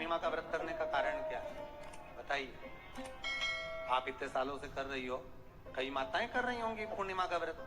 पूर्णिमा का व्रत करने का कारण क्या है बताइए? आप इतने सालों से कर रही हो, कई माताएं कर रही होंगी पूर्णिमा का व्रत।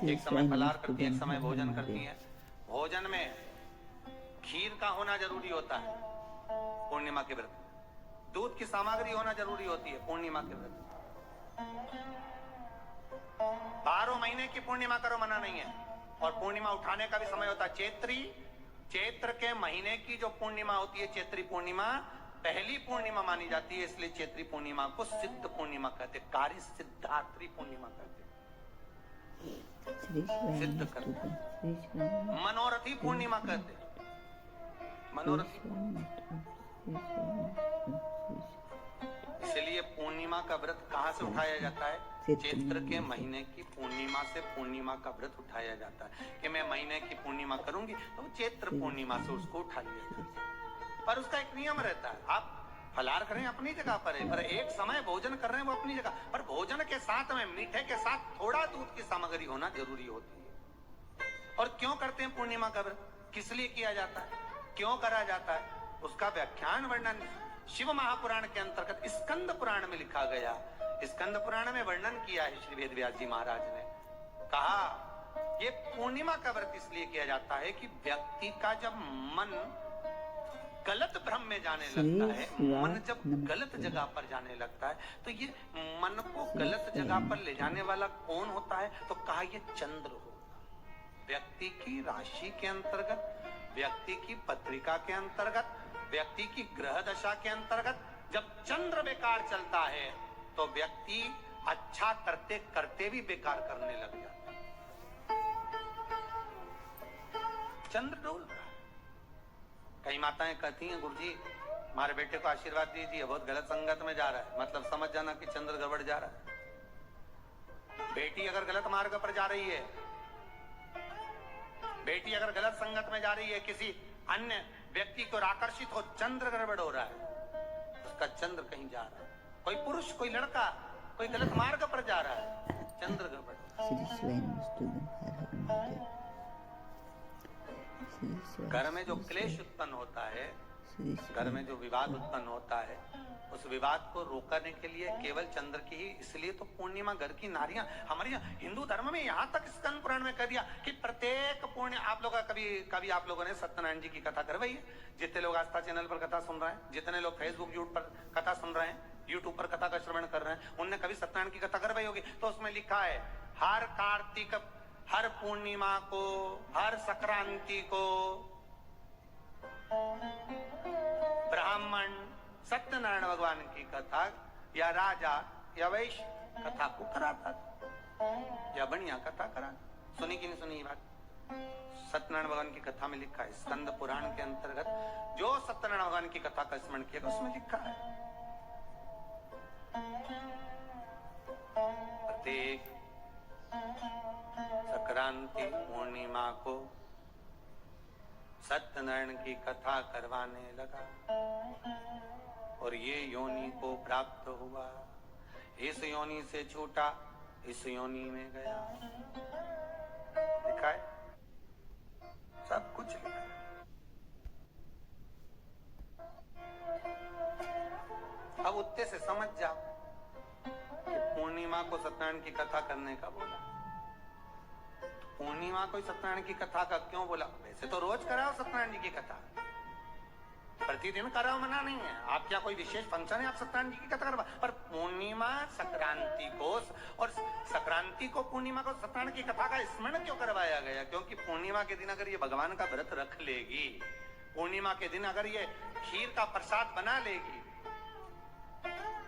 एक समय फलाहार करती है, एक समय भोजन करती है। भोजन में खीर का होना जरूरी होता है पूर्णिमा के व्रत। दूध की सामग्री होना जरूरी होती है पूर्णिमा के व्रत। 12 महीने की पूर्णिमा करो, मना नहीं है। और पूर्णिमा उठाने का भी समय होता है चैत्र के महीने की जो पूर्णिमा होती है, चैत्री पूर्णिमा पहली पूर्णिमा मानी जाती है, इसलिए चैत्री पूर्णिमा को सिद्ध पूर्णिमा कहते, कार्य सिद्धात्री पूर्णिमा कहते, सिद्ध करते। मनोरथी पूर्णिमा कहते, मनोरथी। इसलिए पूर्णिमा का व्रत कहाँ से उठाया जाता है? चैत्र के महीने की पूर्णिमा से पूर्णिमा का व्रत उठाया जाता है कि मैं महीने की पूर्णिमा करूंगी तो चैत्र पूर्णिमा से उसको उठा लिया जाता है। पर उसका एक नियम रहता है, आप फलाहार करें अपनी जगह पर है, पर एक समय भोजन कर रहे हैं वो अपनी जगह पर। भोजन के साथ में मीठे के साथ थोड़ा दूध की सामग्री होना जरूरी होती है। और क्यों करते हैं पूर्णिमा का व्रत, किस लिए किया जाता है, क्यों करा जाता है, उसका व्याख्यान वर्णन शिव महापुराण के अंतर्गत स्कंद पुराण में लिखा गया। स्कंद पुराण में वर्णन किया है श्री वेदव्यास जी महाराज ने। कहा ये पूर्णिमा का व्रत इसलिए किया जाता है कि व्यक्ति का जब मन गलत भ्रम में जाने लगता है, मन जब गलत जगह पर जाने लगता है, तो ये मन को गलत जगह पर ले जाने वाला कौन होता है? तो कहा ये चंद्र होगा। व्यक्ति की राशि के अंतर्गत, व्यक्ति की पत्रिका के अंतर्गत, व्यक्ति की ग्रह दशा के अंतर्गत जब चंद्र बेकार चलता है तो व्यक्ति अच्छा करते करते भी बेकार करने लग जाता है। चंद्र डोल रहा है। कई माताएं कहती हैं गुरुजी हमारे बेटे को आशीर्वाद दीजिए, बहुत गलत संगत में जा रहा है। मतलब समझ जाना कि चंद्र गड़बड़ जा रहा है। बेटी अगर गलत मार्ग पर जा रही है, बेटी अगर गलत संगत में जा रही है, किसी अन्य व्यक्ति को आकर्षित हो, चंद्र गड़बड़ हो रहा है, उसका चंद्र कहीं जा रहा है। कोई पुरुष, कोई लड़का, कोई गलत मार्ग पर जा रहा है, चंद्र गड़बड़। घर में जो क्लेश उत्पन्न होता है, घर में जो विवाद उत्पन्न होता है, उस विवाद को रोकने के लिए केवल चंद्र की ही, इसलिए तो पूर्णिमा घर की नारियां हमारे हिंदू धर्म में यहाँ तक स्कंद पुराण में कह दिया कि प्रत्येक पूर्ण। आप लोग कभी आप लोगों ने सत्यनारायण जी की कथा करवाई है? जितने लोग आस्था चैनल पर कथा सुन रहे हैं, जितने लोग फेसबुक यूट्यूब पर कथा सुन रहे हैं, यूट्यूब पर कथा का श्रवण कर रहे हैं, उनने कभी सत्यनारायण की कथा करवाई होगी। तो उसमें लिखा है हर कार्तिक, हर पूर्णिमा को, हर संक्रांति को ब्राह्मण सत्यनारायण भगवान की कथा या राजा या वैश्य कथा को कराता था या बढ़िया कथा करा। सुनी कि नहीं सुनी ये बात? सत्यनारायण भगवान की कथा में लिखा है, स्कंद पुराण के अंतर्गत जो सत्यनारायण भगवान की कथा का स्मरण किया उसमें लिखा है प्रत्येक संक्रांति पूर्णिमा को सत्यनारायण की कथा करवाने लगा और ये योनि को प्राप्त हुआ। इस योनि से छूटा, इस योनि में गया। लिखा है, सब कुछ लिखा है। अब उत्ते से समझ जाओ कि पूर्णिमा को सत्यनारायण की कथा करने का बोला। पूर्णिमा को सत्यनारायण की कथा का क्यों बोला? वैसे तो रोज कराओ सत्यनारायण जी की कथा, प्रतिदिन कराओ, मना नहीं है। आप क्या कोई विशेष फंक्शन है आप सत्यनारायण जी की कथा करवा, पर पूर्णिमा संक्रांति को और संक्रांति को पूर्णिमा को सत्यनारायण की कथा का स्मरण क्यों करवाया गया? क्योंकि पूर्णिमा के दिन अगर ये भगवान का व्रत रख लेगी, पूर्णिमा के दिन अगर ये खीर का प्रसाद बना लेगी,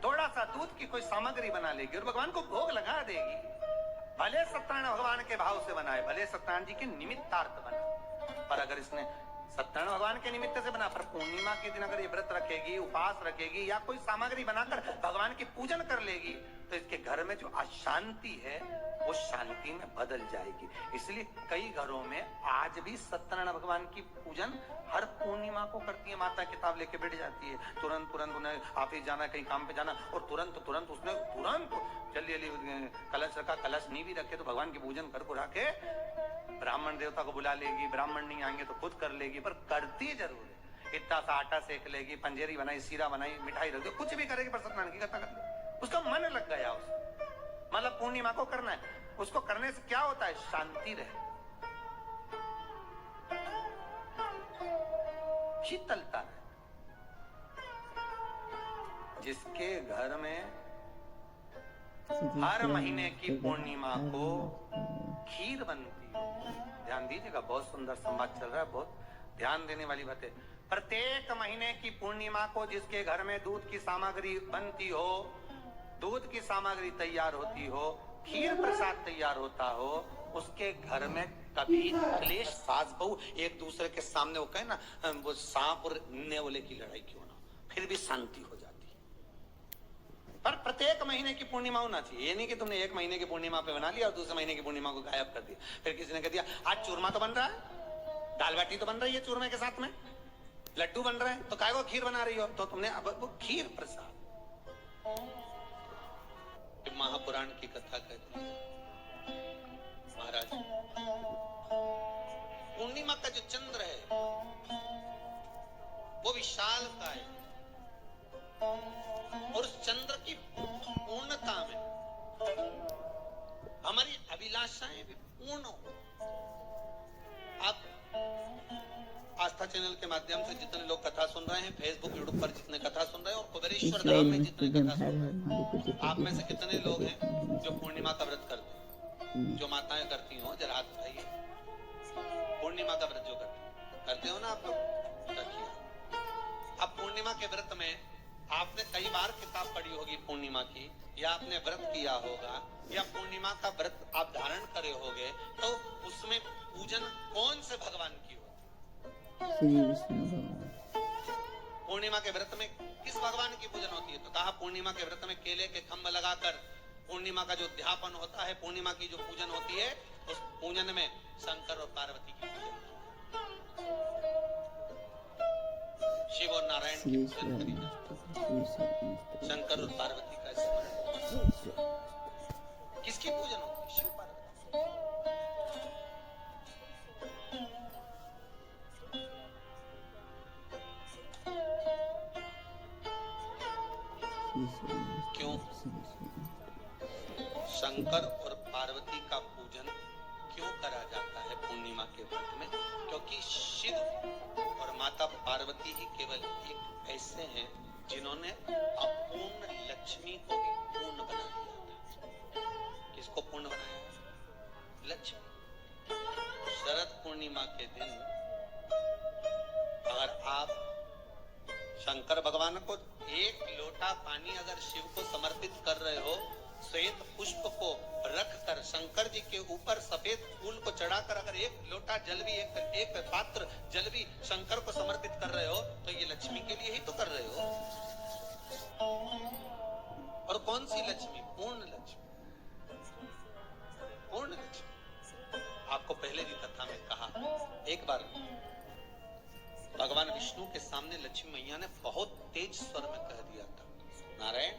थोड़ा सा दूध की कोई सामग्री बना लेगी और भगवान को भोग लगा देगी, भले सत्यनारायण भगवान के भाव से बनाए, भले सत्यनारायण जी के निमित्तार्थ बना, पर अगर इसने सत्यनारायण भगवान के निमित्त से बना, पर पूर्णिमा के दिन अगर ये व्रत रखेगी, उपवास रखेगी या कोई सामग्री बनाकर भगवान की पूजन कर लेगी, तो इसके घर में जो अशांति है वो शांति में बदल जाएगी। इसलिए कई घरों में आज भी सत्यनारायण भगवान की पूजन हर पूर्णिमा को करती है। माता किताब लेके बैठ जाती है, तुरंत उन्हें ऑफिस जाना, कहीं काम पे जाना, और तुरंत उसने जल्दी कलश रखा, कलश नहीं भी रखे तो भगवान की पूजन कर के ब्राह्मण देवता को बुला लेगी, ब्राह्मण नहीं आएंगे तो खुद कर लेगी, पर करती जरूर है। कितना सा आटा सेक लेगी, पंजेरी बनाई, सीरा बनाई, मिठाई रख दो, कुछ भी करेगी पर सत्यनारायण की कथा कर ले। उसका मन लग गया उसको, मतलब पूर्णिमा को करना है। उसको करने से क्या होता है? शांति रहे, शीतलता रहे। जिसके घर में हर महीने की पूर्णिमा को खीर बनती है, ध्यान दीजिएगा, बहुत सुंदर संवाद चल रहा है, बहुत ध्यान देने वाली बात है। प्रत्येक महीने की पूर्णिमा को जिसके घर में दूध की सामग्री बनती हो, दूध की सामग्री तैयार होती हो, खीर प्रसाद तैयार होता हो, उसके घर में कभी क्लेश, सास बहू एक दूसरे के सामने वो कहे ना, वो सांप और नेवले की लड़ाई क्यों ना, फिर भी शांति हो जाती है। पर प्रत्येक महीने की पूर्णिमा होना चाहिए। ये नहीं कि तुमने एक महीने की पूर्णिमा पे बना लिया और दूसरे महीने की पूर्णिमा को गायब कर दिया। फिर किसी ने कह दिया आज चूरमा तो बन रहा है, दाल बाटी तो बन रही है चूरमे के साथ में, लड्डू बन रहे हैं, तो काय को खीर बना रही हो? तो तुमने अब वो खीर प्रसाद। महापुराण की कथा कहती है, महाराज पूर्णिमा का जो चंद्र है वो विशाल का है, और उस चंद्र की पूर्णता में हमारी अभिलाषाएं भी पूर्ण हो। आप आस्था चैनल के माध्यम से जितने लोग कथा सुन रहे हैं, फेसबुक यूट्यूब पर जितने कथा सुन रहे हैं, और कुबेरेश्वर धाम में जितने कथा सुन रहे हैं, आप में से कितने लोग हैं जो पूर्णिमा का व्रत करते हैं? जो माताएं करती हो जरा हाथ उठाइए। पूर्णिमा का व्रत जो करते हो ना आप लोग, रखिए। अब पूर्णिमा के व्रत में आपने कई बार किताब पढ़ी होगी पूर्णिमा की, या आपने व्रत किया होगा, या पूर्णिमा का व्रत आप धारण करे होगे, तो उसमें पूजन कौन से भगवान की हो? श्री विष्णु भगवान। पूर्णिमा के व्रत में किस भगवान की पूजन होती है? तो कहा पूर्णिमा के व्रत में केले के खम्भ लगाकर पूर्णिमा का जो ध्यापन होता है, पूर्णिमा की जो पूजन होती है, उस पूजन में शंकर और पार्वती की पूजन, शिव और नारायण की पूजन करी जाती है। शंकर और पार्वती का स्मरण, किसकी पूजन होती है? शिव पार्वती। क्यों शंकर और पार्वती का पूजन क्यों करा जाता है पूर्णिमा के व्रत में? क्योंकि शिव और माता पार्वती ही केवल एक ऐसे हैं जिन्होंने अपूर्ण लक्ष्मी को भी पूर्ण बना दिया था। किसको पूर्ण बनाया? लक्ष्मी। शरद पूर्णिमा के दिन अगर आप शंकर भगवान को एक लोटा पानी अगर शिव को समर्पित कर रहे हो, श्वेत पुष्प को रखकर शंकर जी के ऊपर सफेद फूल को चढ़ाकर अगर एक लोटा जल भी, एक पात्र जल भी शंकर को समर्पित कर रहे हो, तो ये लक्ष्मी के लिए ही तो कर रहे हो। और कौन सी लक्ष्मी? पूर्ण लक्ष्मी। पूर्ण लक्ष्मी। आपको पहले भी कथा में कहा, एक बार भगवान विष्णु के सामने लक्ष्मी मैया ने बहुत तेज स्वर में कह दिया था, नारायण,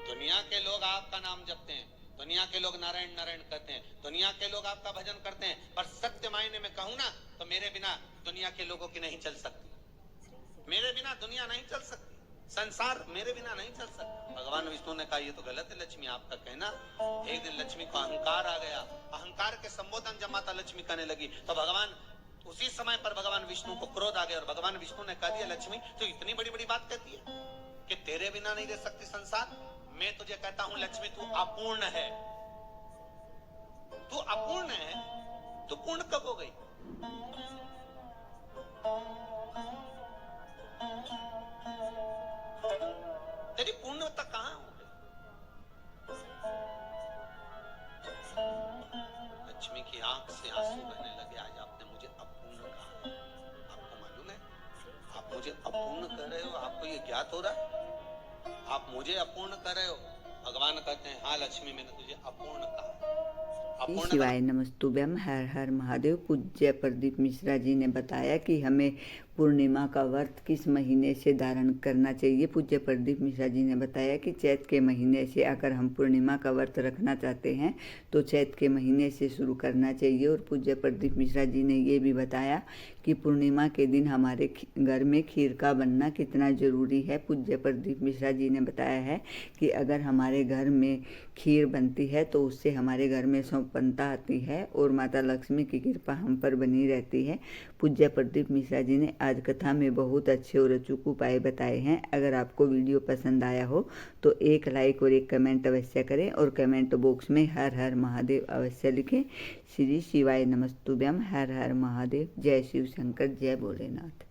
दुनिया के लोग आपका नाम जपते हैं, दुनिया के लोग नारायण नारायण कहते हैं, दुनिया के लोग आपका भजन करते हैं, पर सत्य मायने में कहूं ना तो मेरे बिना दुनिया के लोगों की नहीं चल सकती। मेरे बिना दुनिया नहीं चल सकती, संसार मेरे बिना नहीं चल सकता। भगवान विष्णु ने कहा ये तो गलत है लक्ष्मी आपका कहना। एक दिन लक्ष्मी को अहंकार आ गया, अहंकार के संबोधन जब माता लक्ष्मी करने लगी तो भगवान उसी समय पर भगवान विष्णु को क्रोध आ गया, और भगवान विष्णु ने कह दिया लक्ष्मी तो इतनी बड़ी बड़ी बात कहती है कि तेरे बिना नहीं रह सकती संसार। मैं तुझे कहता हूं लक्ष्मी तू अपूर्ण है, तू अपूर्ण है, तू पूर्ण कब हो गई? तेरी पूर्णता कहां हो गई? लक्ष्मी की आंख से आंसू बहने लगे। आज आपने मुझे अपूर्ण कहा, आपको मालूम है आप मुझे अपूर्ण कह रहे हो? आपको ये ज्ञात हो रहा है आप मुझे अपूर्ण कर रहे हो? भगवान कहते हैं हाँ लक्ष्मी मैंने तुझे अपूर्ण कहा। शिवाय नमस्तुभ्यम। हर हर महादेव। पूज्य प्रदीप मिश्रा जी ने बताया कि हमें पूर्णिमा का व्रत किस महीने से धारण करना चाहिए। पूज्य प्रदीप मिश्रा जी ने बताया कि चैत के महीने से अगर हम पूर्णिमा का व्रत रखना चाहते हैं तो चैत के महीने से शुरू करना चाहिए। और पूज्य प्रदीप मिश्रा जी ने ये भी बताया कि पूर्णिमा के दिन हमारे घर में खीर का बनना कितना ज़रूरी है। पूज्य प्रदीप मिश्रा जी ने बताया है कि अगर हमारे घर में खीर बनती है तो उससे हमारे घर में संपन्नता आती है और माता लक्ष्मी की कृपा हम पर बनी रहती है। पूज्य प्रदीप मिश्रा जी ने आज कथा में बहुत अच्छे और अचूक उपाय बताए हैं। अगर आपको वीडियो पसंद आया हो तो एक लाइक और एक कमेंट अवश्य करें और कमेंट बॉक्स में हर हर महादेव अवश्य लिखें। श्री शिवाय नमस्तुभ्यम। हर हर महादेव। जय शिव शंकर। जय भोलेनाथ।